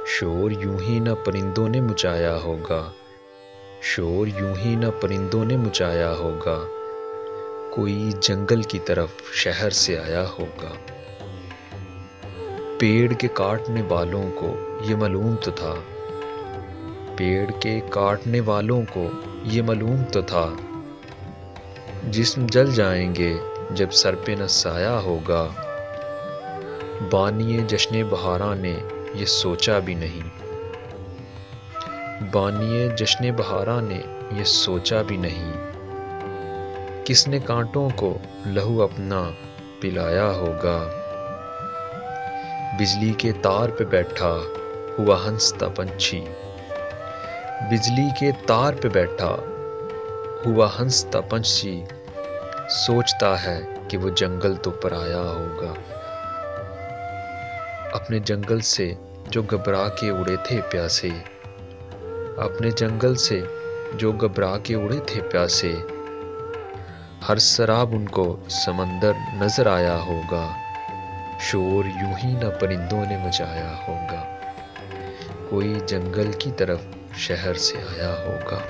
शोर यूं ही न परिंदों ने मचाया होगा, शोर यूं ही न परिंदों ने मचाया होगा, कोई जंगल की तरफ शहर से आया होगा। पेड़ के काटने वालों को ये मालूम तो था, पेड़ के काटने वालों को ये मालूम तो था, जिस्म जल जाएंगे जब सर पे न साया होगा। बानिए जश्न बहारा ने ये सोचा भी नहीं, बानिए जश्न बहारा ने ये सोचा भी नहीं, किसने कांटों को लहू अपना पिलाया होगा। बिजली के तार पे बैठा हुआ हंसता पंछी, बिजली के तार पे बैठा हुआ हंसता पंछी, सोचता है कि वो जंगल तो पराया होगा। अपने जंगल से जो घबरा के उड़े थे प्यासे, अपने जंगल से जो घबरा के उड़े थे प्यासे, हर शराब उनको समंदर नजर आया होगा। शोर यूं ही न परिंदों ने मचाया होगा, कोई जंगल की तरफ शहर से आया होगा।